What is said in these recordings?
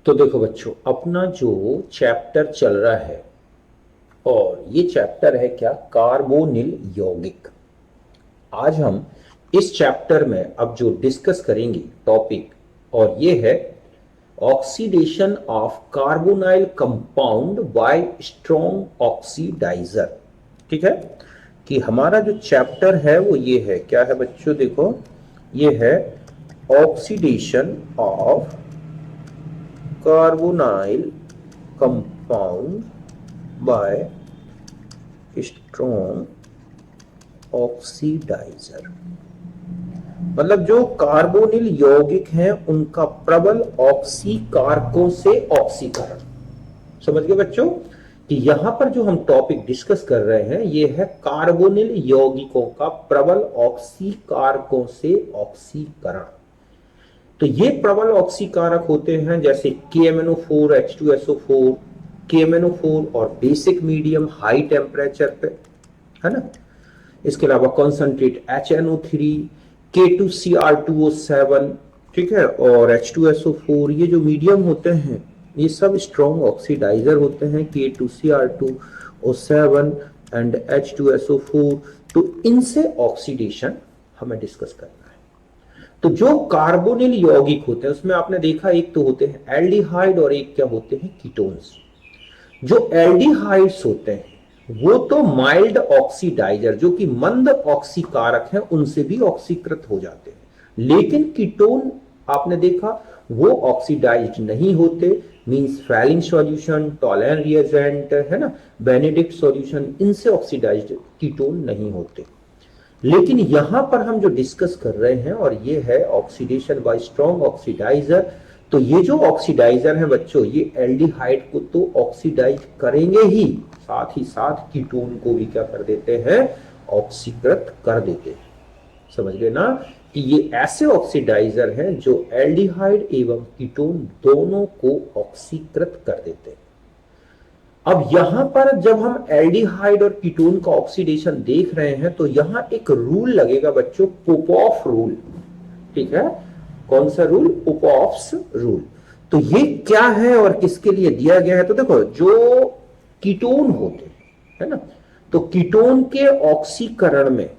तो देखो बच्चों, अपना जो चैप्टर चल रहा है, और ये चैप्टर है क्या, कार्बोनिल यौगिक। आज हम इस चैप्टर में अब जो डिस्कस करेंगे टॉपिक, और ये है oxidation of carbonyl compound by strong oxidiser. ठीक है, कि हमारा जो चैप्टर है वो ये है, क्या है बच्चों, देखो ये है oxidation of carbonyl compound by strong oxidiser. मतलब जो कार्बोनिल यौगिक हैं उनका प्रबल ऑक्सीकारकों से ऑक्सीकरण। समझ गए बच्चों कि यहां पर जो हम टॉपिक डिस्कस कर रहे हैं ये है कार्बोनिल यौगिकों का प्रबल ऑक्सीकारकों से ऑक्सीकरण। तो ये प्रबल ऑक्सीकारक होते हैं जैसे KMnO4, H2SO4, KMnO4 और बेसिक मीडियम हाई टेम्परेचर पे, है ना। इसके अलावा कॉन्सेंट्रेट HNO3, K2Cr2O7, ठीक है, और H2SO4, ये जो मीडियम होते हैं ये सब स्ट्रॉन्ग ऑक्सीडाइजर होते हैं, K2Cr2O7 एंड H2SO4। तो इनसे ऑक्सीडेशन हमें डिस्कस करना है। तो जो कार्बोनिल यौगिक होते हैं उसमें आपने देखा एक तो होते हैं एल्डिहाइड और एक क्या होते हैं, कीटोन्स। जो एल्डिहाइड्स होते हैं वो तो माइल्ड ऑक्सीडाइजर, जो कि मंद ऑक्सीकारक हैं, उनसे भी ऑक्सीकृत हो जाते हैं। लेकिन कीटोन आपने देखा वो ऑक्सीडाइज्ड नहीं होते, means falling solution, Tollens reagent, है ना, बेनेडिक्ट सॉल्यूशन, इनसे ऑक्सीडाइज्ड कीटोन नहीं होते। लेकिन यहां पर हम जो डिस्कस कर रहे हैं और ये है ऑक्सीडेशन बाय स्ट्रॉन्ग ऑक्सीडाइजर। तो ये जो ऑक्सीडाइजर है बच्चों, ये एल्डिहाइड को तो ऑक्सीडाइज करेंगे ही, साथ ही साथ कीटोन को भी क्या कर देते हैं, ऑक्सीकृत कर देते हैं। समझ गए ना कि ये ऐसे ऑक्सीडाइजर हैं जो एल्डिहाइड एवं कीटोन दोनों को ऑक्सीकृत कर देते हैं। अब यहां पर जब हम एल्डिहाइड और कीटोन का ऑक्सीडेशन देख रहे हैं तो यहां एक रूल लगेगा बच्चों, पोपॉफ रूल। ठीक है, कौन सा रूल, पोपॉफ्स रूल। तो ये क्या है और किसके लिए दिया गया है, तो देखो जो कीटोन होते हैं, है ना, तो कीटोन के ऑक्सीकरण में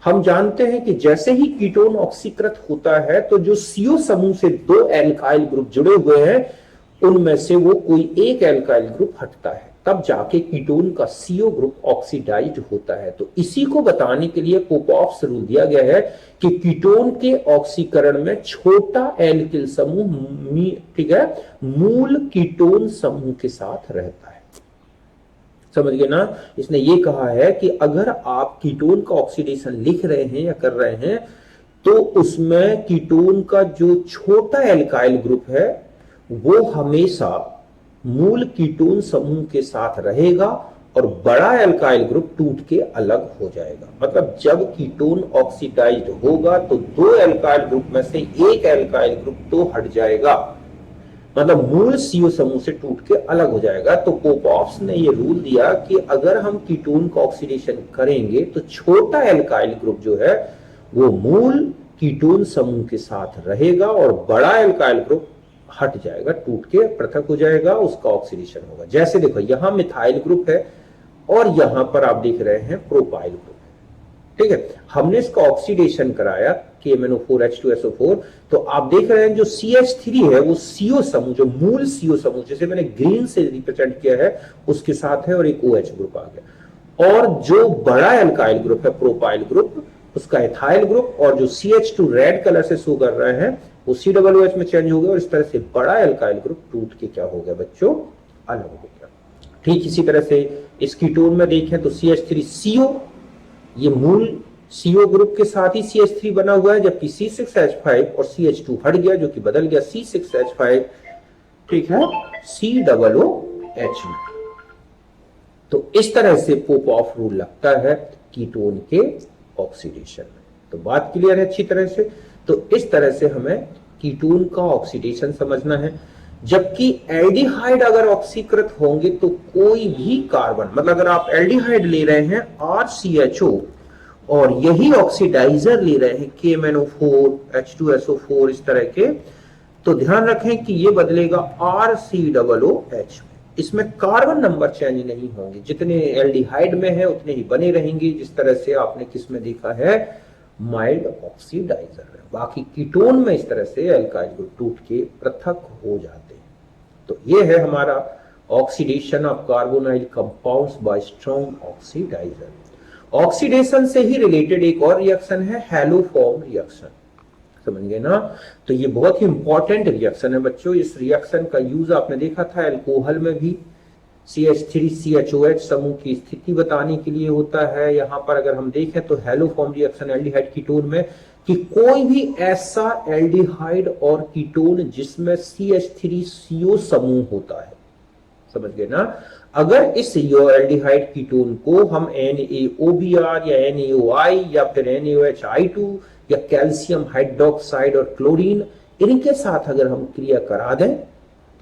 हम जानते हैं कि जैसे ही कीटोन ऑक्सीकृत होता है तो जो सीओ समूह से दो एल्काइल ग्रुप जुड़े हुए हैं उनमें से वो कोई एक एल्काइल ग्रुप हटता है, तब जाके कीटोन का सीओ ग्रुप ऑक्सीडाइज्ड होता है। तो इसी को बताने के लिए पोपॉफ्स रूल दिया गया है कि कीटोन के ऑक्सीकरण में छोटा एल्किल समूह, ठीक है, मूल कीटोन समूह के साथ रहता है। समझ गए ना। इसने ये कहा है कि अगर आप कीटोन का ऑक्सीडेशन लिख रहे हैं या कर रहे हैं तो उसमें कीटोन का जो छोटा एल्काइल ग्रुप है वो हमेशा मूल कीटोन समूह के साथ रहेगा और बड़ा एल्काइल ग्रुप टूट के अलग हो जाएगा। मतलब जब कीटोन ऑक्सीडाइज्ड होगा तो दो एल्काइल ग्रुप में से एक एल्काइल ग्रुप तो हट जाएगा, मतलब मूल सीओ समूह से टूट के अलग हो जाएगा। तो पोपॉफ्स ने ये रूल दिया कि अगर हम कीटोन का ऑक्सीडेशन करेंगे तो छोटा एल्काइल ग्रुप जो है वो मूल कीटोन समूह के साथ रहेगा और बड़ा एल्काइल ग्रुप हट जाएगा, टूट के पृथक हो जाएगा, उसका ऑक्सीडेशन होगा। जैसे देखो यहां मिथाइल ग्रुप है और यहां पर आप देख रहे हैं प्रोपाइल ग्रुप, ठीक है। हमने इसका ऑक्सीडेशन कराया KMnO4 H2SO4, तो आप देख रहे हैं जो CH3 है वो सीओ समूह, जो मूल सीओ समूह जिसे मैंने ग्रीन से रिप्रेजेंट किया है उसके साथ है और एक OH ग्रुप आ गया। और जो बड़ा एल्काइल ग्रुप है प्रोपाइल ग्रुप, उसका एथाइल ग्रुप, और जो CH2 रेड कलर से शो कर रहे हैं वो COOH में चेंज हो गया और इस तरह से बड़ा एल्काइल ग्रुप टूट के क्या हो गया बच्चों, अलग हो गया। ठीक इसी तरह से इस कीटोन में देखें तो CH3CO, ये मूल CO ग्रुप के साथ ही CH3 बना हुआ है, जबकि C6H5 और CH2 हट गया जो कि बदल गया C6H5, ठीक है, COOH में। तो इस तरह से पोपॉफ रूल लगता है कीटोन के ऑक्सीडेशन में। तो बात क्लियर है अच्छी तरह से। तो इस तरह से हमें कीटोन का ऑक्सीडेशन समझना है। जबकि एल्डिहाइड अगर ऑक्सीकृत होंगे तो कोई भी कार्बन, मतलब अगर आप एल्डिहाइड ले रहे हैं RCHO और यही ऑक्सीडाइजर ले रहे हैं KMnO4 H2SO4 इस तरह के, तो ध्यान रखें कि ये बदलेगा RCOOH। इसमें कार्बन नंबर चेंज नहीं होंगे, जितने एल्डिहाइड में है उतने ही बने रहेंगे, जिस तरह से आपने किस में देखा है, माइल्ड ऑक्सीडाइजर में। बाकी कीटोन में इस तरह से एल्काइल ग्रुप टूट के पृथक हो जाते हैं। तो ये है हमारा oxidation of carbonyl compounds by strong oxidiser. Oxidation से ही रिलेटेड एक और रिएक्शन है हैलोफॉर्म रिएक्शन, समझ गए ना। तो ये बहुत ही इंपॉर्टेंट रिएक्शन है बच्चों। इस रिएक्शन का यूज आपने देखा था अल्कोहल में भी, CH3CHOH समूह की स्थिति बताने के लिए होता है। यहां पर अगर हम देखें तो हैलोफॉर्म रिएक्शन एल्डिहाइड कीटोन में, कि कोई भी ऐसा एल्डिहाइड और कीटोन जिसमें CH3CO समूह होता है, समझ गए ना। अगर इस एल्डिहाइड कीटोन को हम NaOBr या NaOI या फिर NaOH या कैल्शियम हाइड्रोक्साइड और क्लोरीन, इनके साथ अगर हम क्रिया करा दें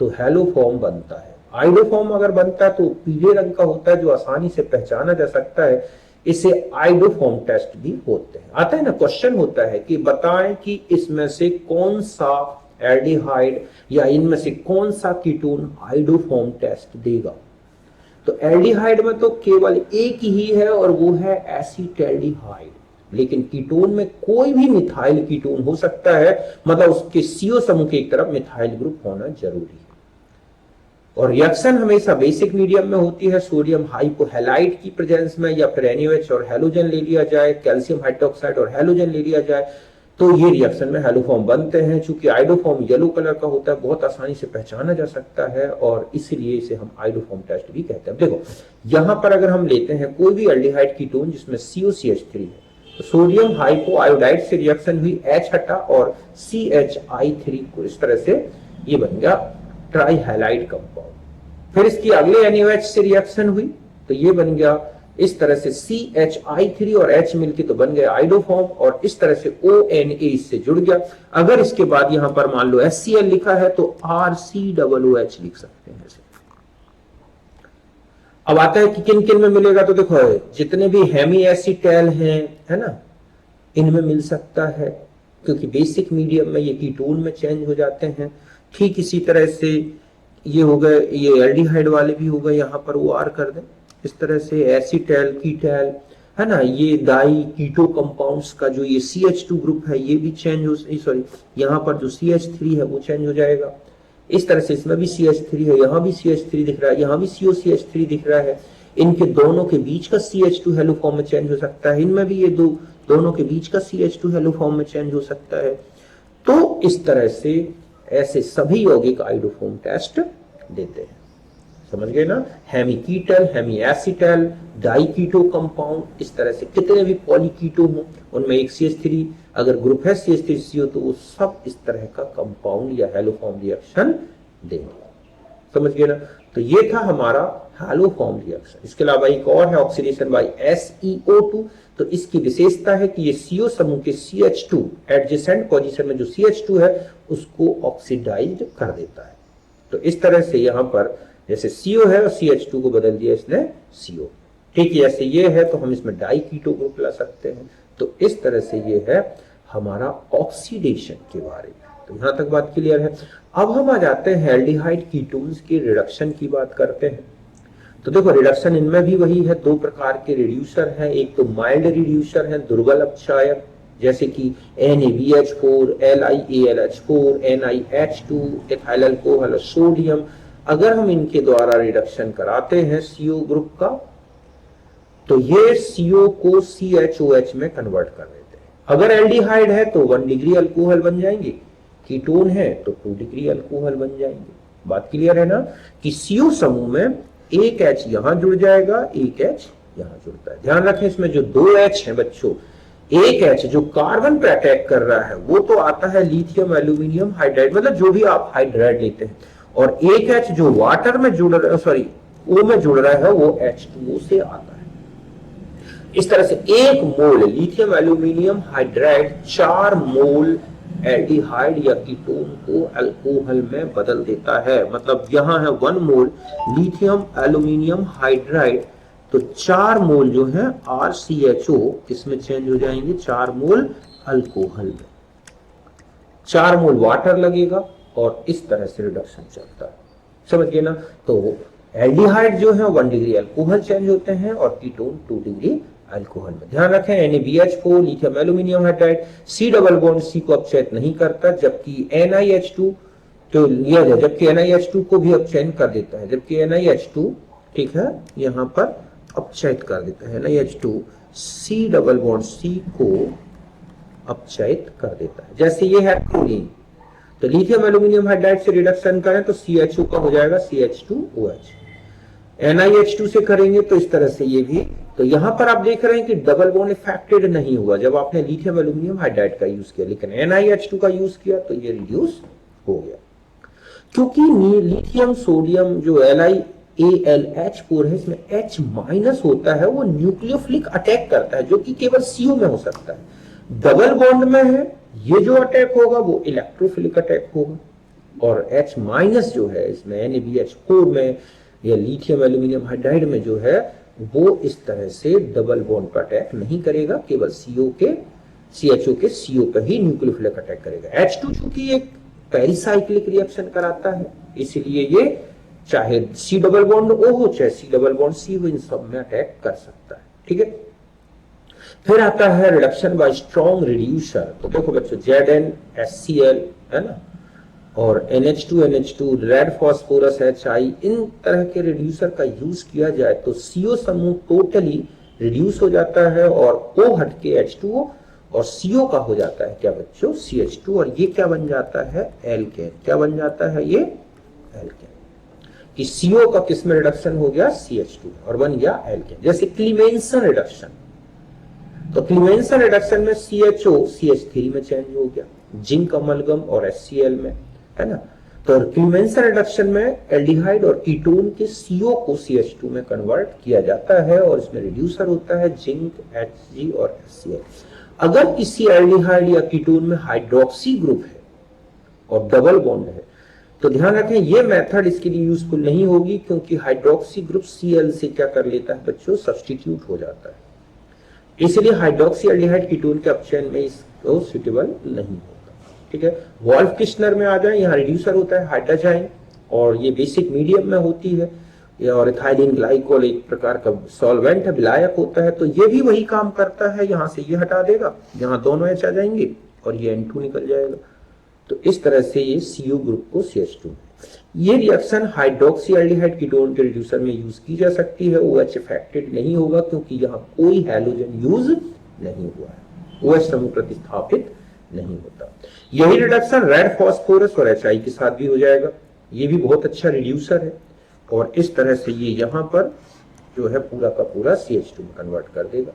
तो हैलोफॉर्म बनता है। आइडोफॉर्म अगर बनता है तो पीले रंग का होता है, जो आसानी से पहचाना जा सकता है। इसे आइडोफॉर्म टेस्ट भी होते हैं। आता है ना, क्वेश्चन होता है कि बताएं कि इसमें से कौन सा एल्डिहाइड या इनमें से कौन सा कीटोन आइडोफॉर्म टेस्ट देगा। तो एल्डिहाइड में तो केवल एक ही है और वो है एसीटैल्डिहाइड, लेकिन कीटोन में कोई भी मिथाइल कीटोन हो सकता है, मतलब उसके CO समूह के एक तरफ मिथाइल ग्रुप होना जरूरी है। और रिएक्शन हमेशा बेसिक मीडियम में होती है, सोडियम हाइपोहैलाइड की प्रेजेंस में, या फिर NaOH और हैलोजन ले लिया जाए, कैल्शियम हाइड्रोक्साइड और हैलोजन ले लिया जाए, तो ये रिएक्शन में हैलोफॉर्म बनते हैं। चूंकि आइडोफॉर्म येलो कलर का होता है, बहुत आसानी से पहचाना जा सकता है और इसलिए इसे हम आइडोफॉर्म टेस्ट भी कहते हैं। देखो यहां पर अगर हम लेते हैं कोई भी एल्डिहाइड कीटोन जिसमें COCH3 है, तो सोडियम हाइपोआयोडाइड से रिएक्शन हुई, H हटा और CHI3 को इस तरह से ये बन गया ट्राइहैलाइड कंपाउंड। फिर इसकी अगले NaOH से रिएक्शन हुई तो ये बन गया इस तरह से CHI3 और H मिलके तो बन गया आइडोफॉर्म, और इस तरह से ONA इससे जुड़ गया। अगर इसके बाद यहां पर मान लो HCl लिखा है तो RCOOH लिख सकते हैं इसे। अब आता है कि किन किन में मिलेगा, तो देखो जितने भी हेमी एसिटैल हैं, है ना, इनमें मिल सकता है, क्योंकि बेसिक मीडियम में ये कीटोन में चेंज हो जाते हैं। ठीक इसी तरह से ये हो गए, ये एल्डिहाइड वाले भी हो गए, यहां पर वो R कर दें इस तरह से, एसिटैल कीटैल, है ना, ये डाई कीटो कंपाउंड्स का जो ये CH2 ग्रुप है ये भी चेंज हो, सॉरी यहां पर जो CH3 है वो चेंज हो जाएगा। इस तरह से इसमें भी CH3 है, यहां भी CH3 दिख रहा है, यहां भी COCH3 दिख रहा है। इनके दोनों के बीच का CH2 हेलोफॉर्म में चेंज हो सकता है, इनमें भी ये दोनों के बीच का CH2 हेलोफॉर्म में चेंज हो सकता है। तो इस तरह से ऐसे सभी यौगिक आइडोफॉर्म टेस्ट देते हैं, समझ गए ना। हेमी कीटल, हेमी एसिटल, डाई कीटो कंपाउंड, इस तरह से कितने भी पॉलीकीटो हो उनमें एक CH3 अगर ग्रुप है CH3CO तो वो सब इस तरह का कंपाउंड या हेलोफॉर्म रिएक्शन देंगे, समझ गए ना। तो ये था हमारा हैलोफॉर्म रिएक्शन। इसके अलावा एक और है ऑक्सीडेशन बाय SeO2। तो इसकी विशेषता है कि ये CO समूह के CH2 एडजेसेंट पोजीशन में जो CH2 है उसको ऑक्सीडाइज कर देता है। तो इस तरह से यहां पर जैसे CO है और CH2 को बदल दिया इसने CO, ठीक है। ऐसे ये है तो हम इसमें डाई कीटो ग्रुप ला सकते हैं। तो इस तरह से ये है हमारा ऑक्सीडेशन के बारे में। तो यहां तक बात क्लियर है। अब हम आ जाते हैं एल्डिहाइड कीटोन्स के रिडक्शन की बात करते हैं। तो देखो रिडक्शन इनमें भी वही है, दो प्रकार के रिड्यूसर हैं। एक तो माइल्ड रिड्यूसर है, दुर्बल अपचायक, जैसे कि NaBH4, LiAlH4, NiH2, ethyl alcohol, sodium. अगर हम इनके द्वारा रिडक्शन कराते हैं CO ग्रुप का तो ये CO को CHOH में कन्वर्ट कर देते हैं। अगर एल्डिहाइड है तो 1 डिग्री अल्कोहल बन जाएंगे, कीटोन है तो 2 डिग्री अल्कोहल बन जाएंगे। बात क्लियर है ना कि CO समूह में एक H यहां जुड़ जाएगा, एक H यहां जुड़ता है। ध्यान रखें इसमें जो 2 H है बच्चों, एक H जो कार्बन पे अटैक कर रहा है वो तो आता है लिथियम एल्यूमिनियम हाइड्राइड, मतलब जो भी आप हाइड्राइड लेते हैं, और एक H जो वाटर में जुड़ रहा है, सॉरी O में जुड़ रहा है, वो H2O से आता है। इस तरह से 1 मोल लिथियम एल्यूमिनियम हाइड्राइड 4 मोल एल्डिहाइड या कीटोन को अल्कोहल में बदल देता है। मतलब यहां है 1 मोल लिथियम एल्यूमिनियम हाइड्राइड, तो 4 मोल जो है RCHO इसमें चेंज हो जाएंगे 4 मोल अल्कोहल में। 4 मोल वाटर लगेगा और इस तरह से रिडक्शन चलता है, समझ गए ना। तो एल्डिहाइड जो है 1 डिग्री अल्कोहल चेंज होते हैं और कीटोन 2 डिग्री अल्कोहल में। ध्यान रखें NaBH4 lithium aluminium hydride C double bond C को अपचयित नहीं करता, जबकि NiH2 तो लिया जाए, जबकि NiH2 को भी अपचयन कर देता है, जबकि NiH2 ठीक है यहां पर अपचयित कर देता है, NiH2 C double bond C को अपचयित कर देता है। जैसे ये है क्लोरीन, तो लिथियम एल्यूमिनियम हाइड्राइड से रिडक्शन करें तो CHO का हो जाएगा CH2OH, NiH2 से करेंगे तो इस तरह से ये भी। तो यहां पर आप देख रहे हैं कि डबल बॉन्ड इफेक्टेड नहीं हुआ जब आपने लिथियम एल्यूमिनियम हाइड्राइड का यूज किया, लेकिन NiH2 का यूज किया तो ये रिड्यूस हो गया, क्योंकि लिथियम सोडियम जो LiAlH4 है इसमें H माइनस होता है, वो न्यूक्लियोफिलिक अटैक करता है जो कि केवल CO में हो सकता है। डबल बॉन्ड में है ये जो अटैक होगा वो इलेक्ट्रोफिलिक अटैक होगा, और H माइनस जो है इसमें NaBH4 में या लिथियम एल्यूमिनियम हाइड्राइड में जो है वो इस तरह से डबल बॉन्ड पर अटैक नहीं करेगा, केवल CHO के CO पर ही न्यूक्लियोफिलिक अटैक करेगा। H2 चूंकि एक पेरिसाइक्लिक रिएक्शन कराता है, इसलिए ये चाहे C डबल बॉन्ड O हो चाहे C डबल बॉन्ड C हो, इन सब में अटैक कर सकता है, ठीक है। फिर आता है रिडक्शन बाय स्ट्रॉन्ग रिड्यूसर। तो देखो बच्चों ZnHCl है ना, और NH2 रेड फास्फोरस HI, इन तरह के रिड्यूसर का यूज किया जाए तो CO समूह टोटली रिड्यूस हो जाता है और O हट के H2O और CO का हो जाता है क्या बच्चों CH2, और ये क्या बन जाता है एल्केन। क्या बन जाता है ये एल्केन, कि CO का किस में रिडक्शन हो गया CH2 और बन गया एल्केन। जैसे क्लीमेंसन रिडक्शन, तो क्लीमेंसन रिडक्शन में CHO CH3 में चेंज हो गया, जिंक अमलगम और HCl में, है ना। तो क्लीमेंसन रिडक्शन में एल्डिहाइड और कीटोन के CO को CH2 में कन्वर्ट किया जाता है और इसमें रिड्यूसर होता है जिंक, Hg और HCl। अगर किसी एल्डिहाइड या कीटोन में हाइड्रोक्सी ग्रुप है और डबल बॉन्ड है तो ध्यान रखें ये मेथड इसके लिए यूजफुल नहीं होगी, क्योंकि हाइड्रोक्सी ग्रुप Cl से क्या कर लेता है बच्चों सब्स्टिट्यूट हो जाता है, इसलिए हाइड्रोक्सी एल्डिहाइड कीटोन के अपचयन में इसको सुटेबल नहीं होता, ठीक है। वॉल्फ किश्नर में आ जाए, यहाँ रिड्यूसर होता है हाइड्रोजाइन और ये बेसिक मीडियम में होती है, और इथाइलिन ग्लाइकोल एक प्रकार का सॉल्वेंट है, विलायक होता है, तो ये भी वही काम करता है। यहाँ से ये हटा देगा, यहाँ दोनों H आ जाएंगे और ये N2 निकल जाएगा, तो इस तरह से ये CO ग्रुप को CH2। ये रिएक्शन हाइड्रोक्सी एल्डिहाइड कीटोन के रिड्यूसर में यूज की जा सकती है, OH इफेक्टेड नहीं होगा क्योंकि यहाँ कोई हैलोजन यूज नहीं हुआ है, OH समूह प्रतिस्थापित नहीं होता। यही रिडक्शन रेड फास्फोरस और HI के साथ भी हो जाएगा, ये भी बहुत अच्छा रिड्यूसर है, और इस तरह से ये यहां पर जो है पूरा का पूरा CH2 में कन्वर्ट कर देगा,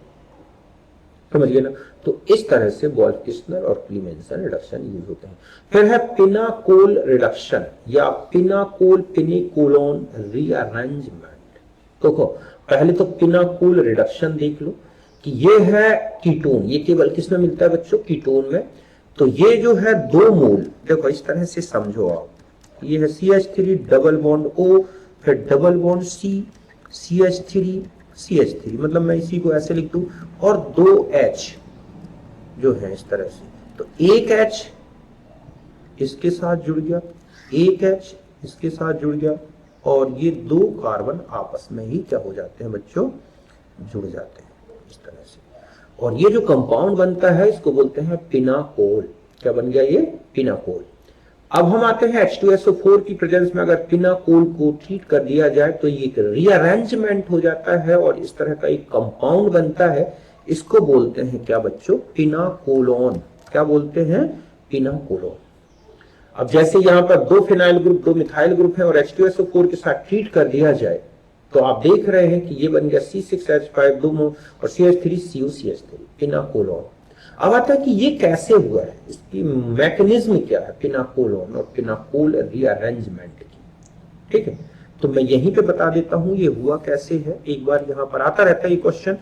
समझ गए ना। तो इस तरह से वॉल्फ किश्नर और क्लीमेंसन रिडक्शन यूज होते हैं। फिर है पिनाकोल रिडक्शन या पिनाकोल पिनिकोलोन रीअरेंजमेंट। देखो पहले तो पिनाकोल रिडक्शन देख लो कि ये है कीटोन, ये केवल किस में मिलता है बच्चों कीटोन में, तो ये जो है 2 मोल, देखो इस तरह से समझो आप, ये है CH3 डबल बॉन्ड O, फिर डबल बॉन्ड C, CH3 मतलब मैं इसी को ऐसे लिख दूं, और 2 H जो है इस तरह से, तो एक H इसके साथ जुड़ गया, एक H इसके साथ जुड़ गया, और ये 2 कार्बन आपस में ही क्या हो जाते हैं बच्चों जुड़ जाते हैं इस तरह से, और ये जो कंपाउंड बनता है इसको बोलते हैं पिनाकोल। क्या बन गया ये पिनाकोल। अब हम आते हैं H2SO4 की प्रेजेंस में अगर पिनाकोल को ट्रीट कर दिया जाए तो ये एक रीअरेंजमेंट हो जाता है और इस तरह का एक कंपाउंड बनता है, इसको बोलते हैं क्या बच्चों पिनाकोलोन। क्या बोलते हैं पिनाकोलोन। अब जैसे यहाँ पर 2 फिनाइल ग्रुप 2 मिथाइल ग्रुप है और H2SO4 के साथ ट्रीट कर दिया जाए तो आप देख रहे हैं कि ये बन गया C6H5 2 और CH3COCH3 पिनाकोलोन। अब आता है कि ये कैसे हुआ है, इसकी मैकेनिज्म क्या है पिनाकोलोन और पिनाकोल रीअरेंजमेंट की, ठीक है। तो मैं यहीं पे बता देता हूं ये हुआ कैसे है, एक बार यहां पर आता रहता है ये क्वेश्चन।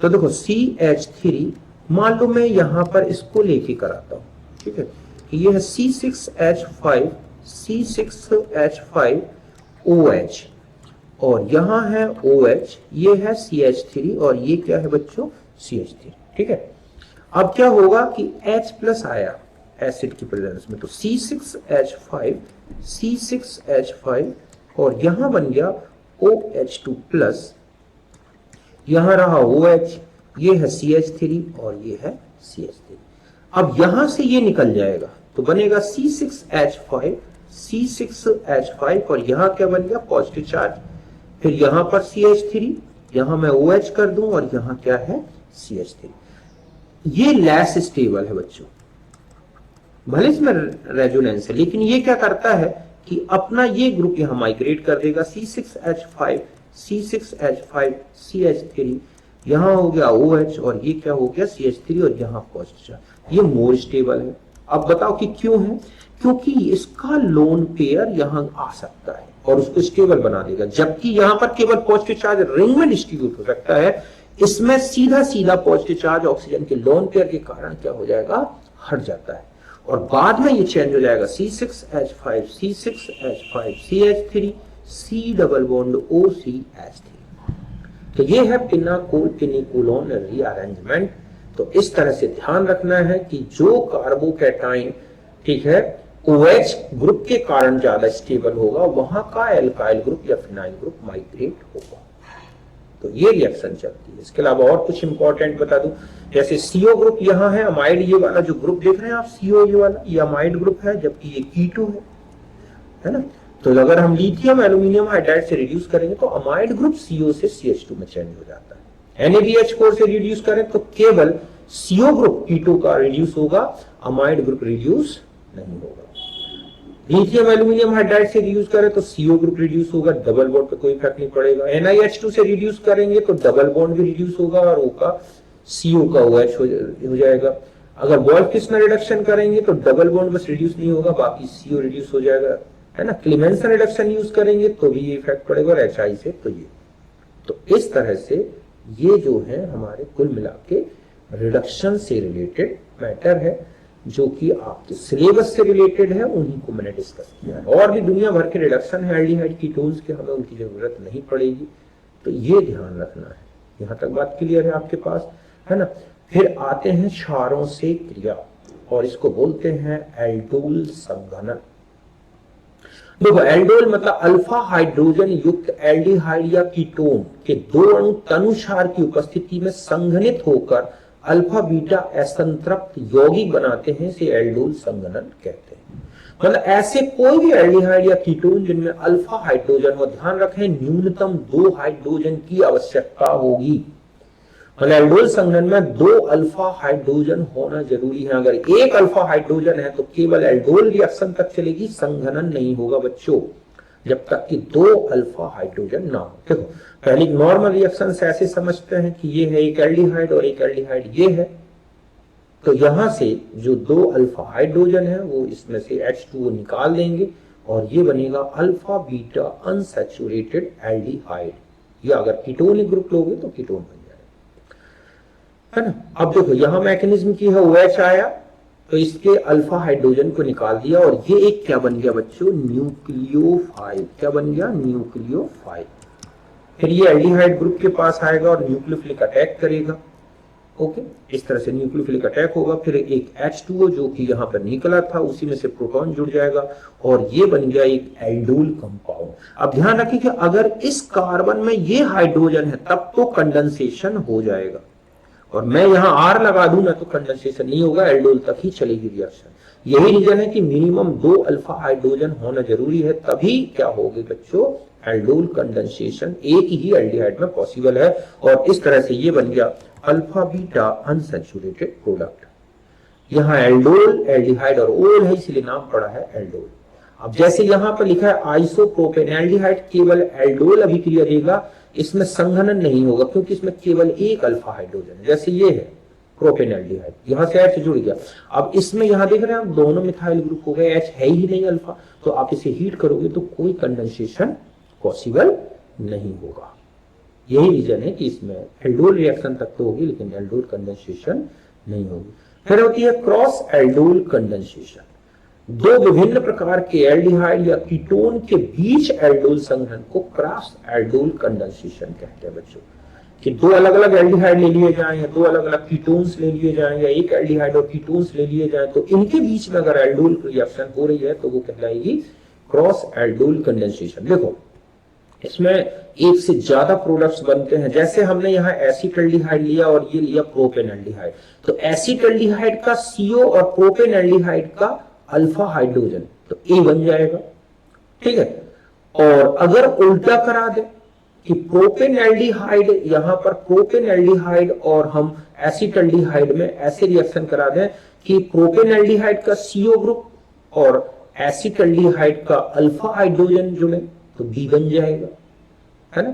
तो देखो CH3 मान लो मैं यहां पर इसको लेके कराता हूं, ठीक है, ये है C6H5OH और यहां है OH, ये है CH3 और ये क्या है बच्चों CH3, ठीक है। अब क्या होगा कि H प्लस आया, एसिड की प्रेजेंस में। तो C6H5 और यहां बन गया OH2 प्लस, यहां रहा OH, ये है CH3 और ये है CH3। अब यहां से ये निकल जाएगा तो बनेगा C6H5 और यहां क्या बन गया पॉजिटिव चार्ज, फिर यहां पर CH3, यहां मैं OH कर दूं और यहां क्या है CH3। ये लेस स्टेबल है बच्चों, भले इसमें रेजोनेंस है, लेकिन ये क्या करता है कि अपना ये ग्रुप यहां माइग्रेट कर देगा C6H5 CH3, यहां हो गया OH और ये क्या हो गया CH3 और यहां पॉजिटिव, ये मोर स्टेबल है। अब बताओ कि क्यों है, क्योंकि इसका लोन पेयर यहां आ सकता है और उसको स्टेबल बना देगा, जबकि यहां पर केवल पॉजिटिव चार्ज रिंग में डिस्ट्रीब्यूट हो सकता है, इसमें सीधा सीधा पॉजिटिव चार्ज ऑक्सीजन के लोन पेयर के कारण क्या हो जाएगा, हट जाता है और बाद में ये चेंज हो जाएगा C6H5 CH3 C double bond OCH3। तो ये है पिनाकोल-पिनिकोलोन रीअरेंजमेंट। तो इस तरह से ध्यान रखना है कि जो कार्बोकैटाइन, ठीक है, OH ग्रुप के कारण ज्यादा स्टेबल होगा, वहां का एल्काइल ग्रुप या फिनाइल ग्रुप माइग्रेट होगा। तो ये रिएक्शन चलती है। इसके अलावा और कुछ इंपॉर्टेंट बता दूं, जैसे CO ग्रुप यहां है, अमाइड ये वाला जो ग्रुप देख रहे हैं आप CO ये वाला, ये अमाइड ग्रुप है, जबकि ये कीटो है ना। तो अगर हम लिथियम एल्यूमिनियम हाइड्राइड से रिड्यूस करेंगे तो अमाइड ग्रुप CO से CH2 में चेंज हो जाता है। NaBH4 से रिड्यूस करें तो केवल CO ग्रुप कीटो का रिड्यूस होगा, अमाइड ग्रुप रिड्यूस नहीं होगा। लिथियम एल्यूमिनियम हाइड्राइड से रिड्यूस करें तो CO ग्रुप रिड्यूस होगा, डबल बॉन्ड पे कोई इफेक्ट नहीं पड़ेगा। NiH2 से रिड्यूस करेंगे तो डबल बॉन्ड भी रिड्यूस होगा और O का CO का OH हो जाएगा। अगर वोल्फ-किस्टनर रिडक्शन करेंगे तो डबल बॉन्ड बस रिड्यूस नहीं होगा, बाकी CO रिड्यूस हो जाएगा, है ना। क्लेमेंसन रिडक्शन यूज करेंगे तो भी ये इफेक्ट पड़ेगा और HI से तो ये। तो इस तरह से ये जो है हमारे कुल मिला के रिडक्शन से रिलेटेड मैटर है, जो कि आपके सिलेबस से रिलेटेड है, उन्हीं को मैंने डिस्कस किया है। और भी दुनिया भर के रिडक्शन है एल्डिहाइड कीटोन्स के, हमें उनकी जरूरत नहीं पड़ेगी, तो ये ध्यान रखना है। यहां तक बात क्लियर है आपके पास, है ना। फिर आते हैं क्षारों से क्रिया और इसको बोलते हैं एल्डोल संघनन। देखो एल्डोल मतलब अल्फा हाइड्रोजन युक्त एल्डिहाइड या कीटोन के दो अणु तनु क्षार की उपस्थिति में संघनित होकर अल्फा बीटा असंतृप्त यौगिक बनाते हैं, इसे एल्डोल संघनन कहते हैं। मतलब ऐसे कोई भी एल्डिहाइड या कीटोन जिनमें अल्फा हाइड्रोजन हो, ध्यान रखें न्यूनतम 2 हाइड्रोजन की आवश्यकता होगी। मतलब एल्डोल संघनन में 2 अल्फा हाइड्रोजन होना जरूरी है। अगर 1 अल्फा हाइड्रोजन है तो केवल एल्डोल रिएक्शन तक चलेगी, संघनन नहीं होगा बच्चों, जब तक कि 2 अल्फा हाइड्रोजन ना हो। देखो पहले नॉर्मल रिएक्शन से ऐसे समझते हैं कि ये है एक एल्डिहाइड और एक एल्डिहाइड ये है, तो यहां से जो 2 अल्फा हाइड्रोजन है वो इसमें से H2O निकाल देंगे और ये बनेगा अल्फा बीटा अनसैचुरेटेड एल्डिहाइड, या अगर कीटोनिक ग्रुप लोगे तो कीटोन बन जाएगा, है ना। अब देखो यहां मैकेनिज्म की है, OH आया तो इसके अल्फा हाइड्रोजन को निकाल दिया और ये एक क्या बन गया बच्चों, न्यूक्लियोफाइल। क्या बन गया, न्यूक्लियोफाइल। फिर ये एल्डिहाइड ग्रुप के पास आएगा और न्यूक्लियोफिलिक अटैक करेगा। ओके, इस तरह से न्यूक्लियोफिलिक अटैक होगा। फिर एक H2O जो कि यहां पर निकला था उसी में से प्रोटॉन जुड़ जाएगा और ये बन गया एक एल्डोल कंपाउंड। अब ध्यान रखिए कि अगर इस कार्बन में ये हाइड्रोजन है तब तो कंडेंसेशन हो जाएगा, और मैं यहां R लगा दूं ना तो कंडेंसेशन नहीं होगा, एल्डोल तक ही चलेगी रिएक्शन। यही रीजन है कि मिनिमम 2 अल्फा हाइड्रोजन होना जरूरी है, तभी क्या होगी बच्चों, एल्डोल कंडेंसेशन एक ही एल्डिहाइड में पॉसिबल है। और इस तरह से ये बन गया अल्फा बीटा अनसैचुरेटेड प्रोडक्ट। यहां एल्डोल एल्डिहाइड और ओल है इसलिए नाम पड़ा है एल्डोल। अब जैसे यहां पर लिखा है आइसोप्रोपेन एल्डिहाइड केवल एल्डोल अभिक्रिया देगा, इसमें संघनन नहीं होगा क्योंकि इसमें केवल 1 अल्फा हाइड्रोजन है। जैसे ये है प्रोपेन एल्डिहाइड, यहां से H जुड़ गया। अब इसमें यहां देख रहे हैं आप दोनों मिथाइल ग्रुप हो गए, H है ही नहीं अल्फा, तो आप इसे हीट करोगे तो कोई कंडेंसेशन पॉसिबल नहीं होगा। यही रीजन है कि इसमें एल्डोल रिएक्शन तक तो होगी लेकिन एल्डोल कंडेंसेशन नहीं होगी। फिर होती है क्रॉस एल्डोल कंडेंसेशन। 2 विभिन्न प्रकार के एल्डिहाइड या कीटोन के बीच एल्डोल संघनन को क्रॉस एल्डोल कंडेंसेशन कहते हैं बच्चों। कि दो अलग अलग एल्डिहाइड ले लिए जाएं या दो अलग अलग कीटोन्स ले लिए जाएं या एक एल्डिहाइड और कीटोन्स ले लिए जाएं, तो इनके बीच में अगर एल्डोल रिएक्शन हो रही है तो वो कहलाएगी क्रॉस एल्डोल कंडेंसेशन। देखो इसमें एक से ज्यादा प्रोडक्ट्स बनते हैं, जैसे हमने यहाँ एसिटाल्डिहाइड लिया और ये लिया प्रोपेनल्डिहाइड, तो एसिटाल्डिहाइड का CO और प्रोपेनल्डिहाइड का अल्फा हाइड्रोजन तो A बन जाएगा, ठीक है। और अगर उल्टा करा दे कि प्रोपेनल्डिहाइड यहां पर प्रोपेनल्डिहाइड और हम एसिटाल्डिहाइड में ऐसे रिएक्शन करा दें कि प्रोपेनल्डिहाइड का CO ग्रुप और एसिटाल्डिहाइड का अल्फा हाइड्रोजन जुड़े तो B बन जाएगा, है ना।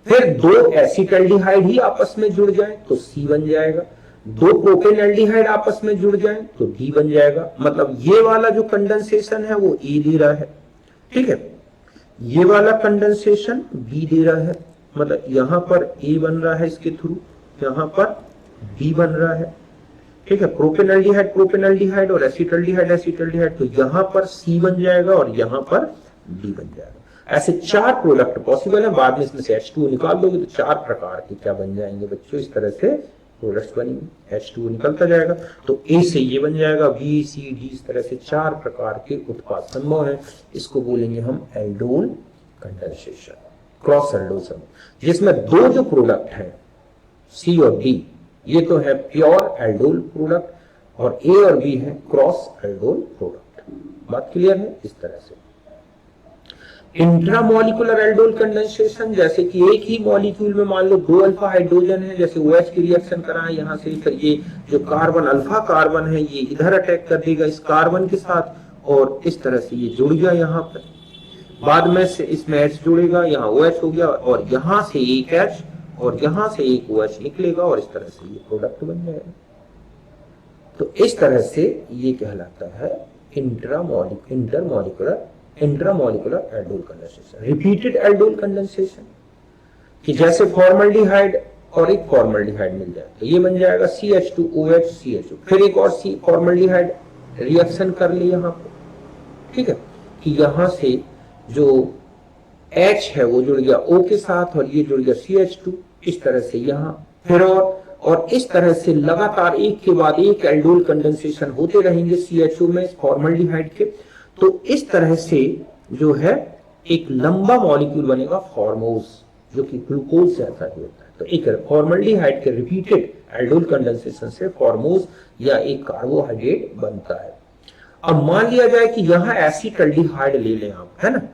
फिर दो एसिटाल्डिहाइड ही आपस में जुड़ जाए तो C बन जाएगा, दो प्रोपेनल्डिहाइड आपस में जुड़ जाए तो D बन जाएगा। मतलब ये वाला जो कंडेंसेशन है वो A दे रहा है, ठीक है, ये वाला कंडेंसेशन B दे रहा है, मतलब यहां पर A बन रहा है इसके थ्रू, यहां पर B बन रहा है, ठीक है। प्रोपेनल्डिहाइड और एसिटाल्डिहाइड एसिटाल्डिहाइड, तो यहां पर C बन जाएगा और यहां पर D बन जाएगा। ऐसे चार प्रोडक्ट पॉसिबल है, बाद में इसमें से H2O निकाल दोगे तो चार प्रकार के क्या बन जाएंगे बच्चों, इस तरह से प्रोडक्ट्स बनेंगे, H2O निकलता जाएगा तो A से ये बन जाएगा, B C D, इस तरह से चार प्रकार के उत्पाद संभव है। इसको बोलेंगे हम एल्डोल कंडेंसेशन, क्रॉस एल्डोल संभव, जिसमें दो जो प्रोडक्ट है C और D ये तो है प्योर एल्डोल प्रोडक्ट और A और B है क्रॉस एल्डोल प्रोडक्ट। बात क्लियर है। इस तरह से इंट्रामोलिकुलर एल्डोल कंडेंसेशन, जैसे कि एक ही मॉलिक्यूल में मान लो दो अल्फा हाइड्रोजन है, जैसे OH की रिएक्शन कराएं यहां से, फिर ये जो कार्बन अल्फा कार्बन है ये इधर अटैक कर देगा इस कार्बन के साथ और इस तरह से ये जुड़ गया यहाँ पर, बाद में से इसमें H जुड़ेगा, यहाँ OH हो गया और यहां से एक H और यहां से एक OH निकलेगा और इस तरह से ये प्रोडक्ट बन जाएगा। तो इस तरह से ये कहलाता है intramolecular aldol condensation. Repeated aldol condensation कि जैसे फॉर्मल्डिहाइड और एक फॉर्मल्डिहाइड मिल जाए तो ये बन जाएगा CH2OH CHO, फिर एक और फॉर्मल्डिहाइड रिएक्शन कर ले यहाँ पर, ठीक है, कि यहां से जो H है वो जुड़ गया O के साथ और ये जुड़ गया CH2, इस तरह से यहाँ फिर और इस तरह से लगातार एक के बाद एक एल्डोल कंडेंसेशन होते रहेंगे CHO में फॉर्मल्डिहाइड के। तो इस तरह से जो है एक लंबा मॉलिक्यूल बनेगा फॉर्मोज, जो कि ग्लूकोज जैसा ही होता है। तो एक फॉर्मल्डिहाइड के रिपीटेड एल्डोल कंडेंसेशन से फॉर्मोज या एक कार्बोहाइड्रेट बनता है। अब मान लिया जाए कि यहां एसिटाल्डिहाइड ले लें आप, है ना,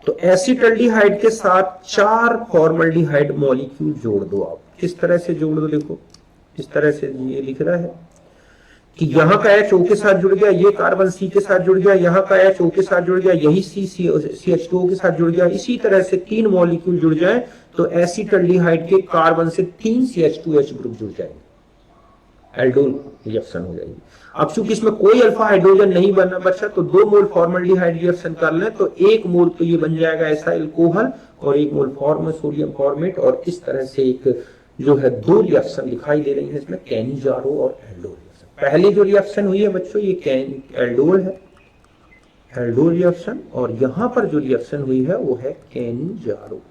तो एसिटाल्डिहाइड के साथ चार फॉर्मल्डिहाइड मॉलिक्यूल जोड़ दो आप, किस तरह से जोड़ दो, देखो इस तरह से ये लिख रहा है कि यहाँ का H O के साथ जुड़ गया, ये कार्बन C के साथ जुड़ गया, यहाँ का H O के साथ जुड़ गया, यही CH2O के साथ जुड़ गया, इसी तरह से तीन मॉलिक्यूल जुड़ जाए तो एसिटाल्डिहाइड के कार्बन से तीन CH2H ग्रुप जुड़ जाएंगे, एल्डोल रिएक्शन हो जाएगी। अब चूंकि इसमें कोई अल्फा हाइड्रोजन नहीं बना बचा तो दो मोल फॉर्मल्डिहाइड रिएक्शन कर लें तो एक मोल तो ये बन जाएगा एसाइल अल्कोहल और एक मोल सोडियम फॉर्मेट, और इस तरह से एक जो है दो रिएक्शन दिखाई दे रही है इसमें, कैनिजारो और एल्डोल रिएक्शन। पहले जो रिएक्शन हुई है बच्चों ये एल्डोल है, एल्डोल रिएक्शन, और यहां पर जो रिएक्शन हुई है वो है कैनिजारो।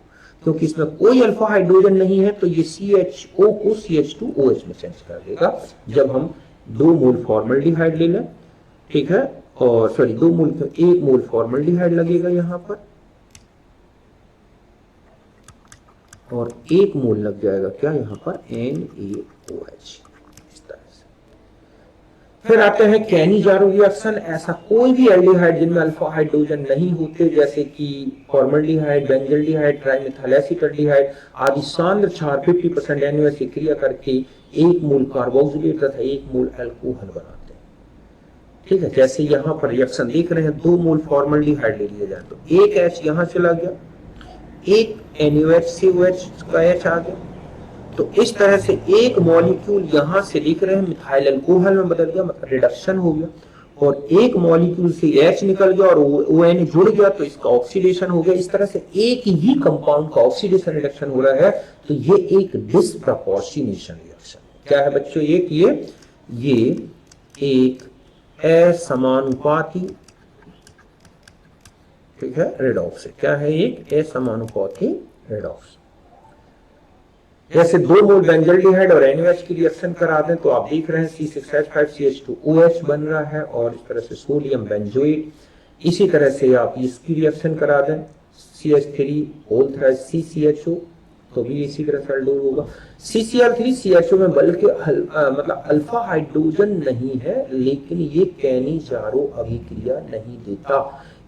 क्योंकि इसमें कोई अल्फा हाइड्रोजन नहीं है तो ये CHO को CH2OH में चेंज कर देगा जब हम दो मोल फॉर्मल्डिहाइड ले लें, ठीक है, और सॉरी दो मोल एक मोल फॉर्मल्डिहाइड लगेगा यहां पर और एक मोल लग जाएगा क्या यहाँ पर NaOH, इस तरह से। फिर आते हैं कैनिजारो रिएक्शन। ऐसा कोई भी एल्डिहाइड जिनमें अल्फा हाइड्रोजन नहीं होते जैसे कि फॉर्मल्डिहाइड, बेंजल्डिहाइड, ट्राइमेथाइल एसिटाल्डिहाइड आदि सांद्र क्षार 50% NaOH की क्रिया करके एक मोल कार्बोक्सिलेट तथा एक मोल अल्कोहल बनाते हैं, ठीक है। जैसे यहाँ पर रिएक्शन देख रहे हैं, दो मोल फॉर्मल्डिहाइड ले लिया जाए तो एक H यहाँ चला गया, एक NaOH से OH का H आ गया, तो इस तरह से एक मॉलिक्यूल यहां से लिख रहे हैं मिथाइल अल्कोहल में बदल गया, मतलब रिडक्शन हो गया, और एक मॉलिक्यूल से H निकल गया और ON जुड़ गया तो इसका ऑक्सीडेशन हो गया। इस तरह से एक ही कंपाउंड का ऑक्सीडेशन रिडक्शन हो रहा है, तो ये एक डिस्प्रपोर्शनेशन रिएक्शन क्या है बच्चों, ये एक असमानुपाती, ठीक है, रेडॉक्स है। क्या है, एक असमानुपाती रेडॉक्स। जैसे 2 मोल बेंजल्डिहाइड और NaOH की रिएक्शन करा दें तो आप देख रहे हैं C6H5CH2OH बन रहा है और इस तरह से सोडियम बेंजोएट। इसी तरह से आप इसकी रिएक्शन करा दें CH3 तो भी इसी तरह से अल्डोल होगा। CCl3CHO में बल्कि मतलब अल्फा हाइड्रोजन नहीं है, लेकिन ये कैनिजारो अभिक्रिया नहीं देता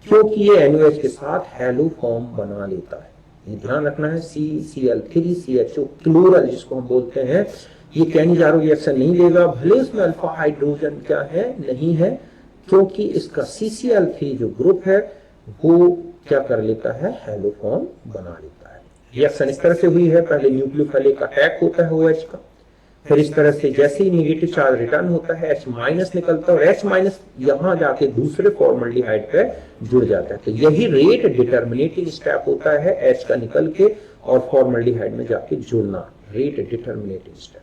क्योंकि ये NaOH के साथ हैलो फॉर्म बना लेता है। ये ध्यान रखना है, CCl3CHO क्लोरल जिसको हम बोलते हैं, ये कैनिजारो रिएक्शन नहीं देगा, भले उसमें अल्फा हाइड्रोजन क्या है नहीं है, क्योंकि इसका CCl3 जो ग्रुप है वो क्या कर लेता है, हैलो फॉर्म बना लेता है। रिएक्शन इस तरह से हुई है, पहले न्यूक्लियोफिलिक अटैक होता है OH का, फिर इस तरह से जैसे ही नेगेटिव चार्ज रिटर्न होता है H- निकलता है और H- यहां जाके दूसरे फॉर्मल्डिहाइड पे जुड़ जाता है। तो यही रेट डिटर्मिनेटिंग स्टेप होता है, H का निकल के और फॉर्मल्डिहाइड में जाके जुड़ना, रेट डिटर्मिनेटिंग स्टेप।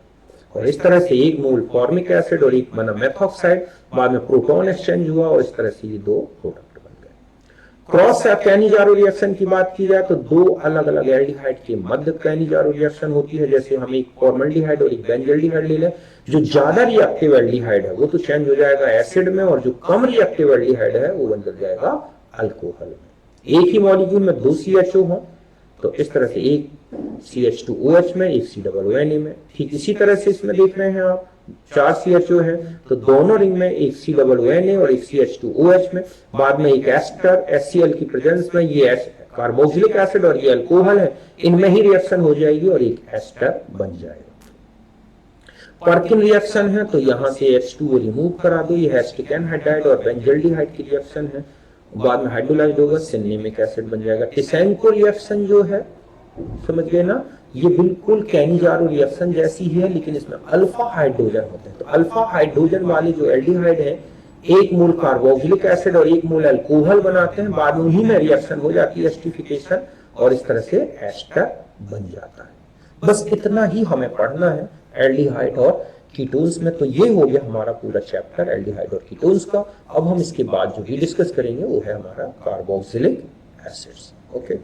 और इस तरह से 1 मोल फॉर्मिक एसिड और 1 बना मेथॉक्साइड, बाद में प्रोटॉन एक्सचेंज हुआ और इस तरह से ये 2 प्रोडक्ट बन गए। क्रॉस कैनिजारो रिएक्शन की बात की जाए तो 2 अलग अलग एल्डिहाइड के मध्य कैनिजारो रिएक्शन होती है। जैसे हम एक फॉर्मल्डिहाइड और एक बेंजल्डिहाइड ले लें, जो ज्यादा रिएक्टिव एल्डिहाइड है वो तो चेंज हो जाएगा एसिड में, और जो कम रिएक्टिव एल्डिहाइड है वो बन जाएगा अल्कोहल में। एक ही मॉलिक्यूल में 2 CHO हो तो इस तरह से एक CH2OH में, एक COONA में। ठीक इसी तरह से इसमें देख रहे हैं आप 4 CHO है तो दोनों रिंग में एक COONA और एक CH2OH में, बाद में एक एस्टर HCl की प्रेजेंस में, ये कार्बोक्सिलिक एसिड और ये अल्कोहल है, इनमें ही रिएक्शन हो जाएगी और एक एस्टर बन जाएगा। पर्किन रिएक्शन है तो यहां से H2O रिमूव करा दो, ये एसिटिक एनहाइड्राइड और बेंजल्डिहाइड की रिएक्शन है, बाद में हाइड्रोलाइज्ड होगा, सिनेमिक एसिड बन जाएगा। टिसेंको रिएक्शन जो है, समझ गए ना, ये बिल्कुल कैनिजारो रिएक्शन जैसी ही है, लेकिन इसमें अल्फा हाइड्रोजन होते हैं। तो अल्फा हाइड्रोजन वाले जो एल्डिहाइड है 1 मोल कार्बोक्सिलिक एसिड और 1 मोल अल्कोहल बनाते हैं, बाद में उन्हीं में रिएक्शन हो जाती है एस्टरिफिकेशन और इस तरह से एस्टर बन जाता है। बस इतना ही हमें पढ़ना है एल्डिहाइड और कीटोन्स में। तो ये हो गया हमारा पूरा चैप्टर एल्डिहाइड और कीटोन्स का। अब हम इसके बाद जो भी डिस्कस करेंगे वो है हमारा कार्बोक्सिलिक एसिड्स। ओके।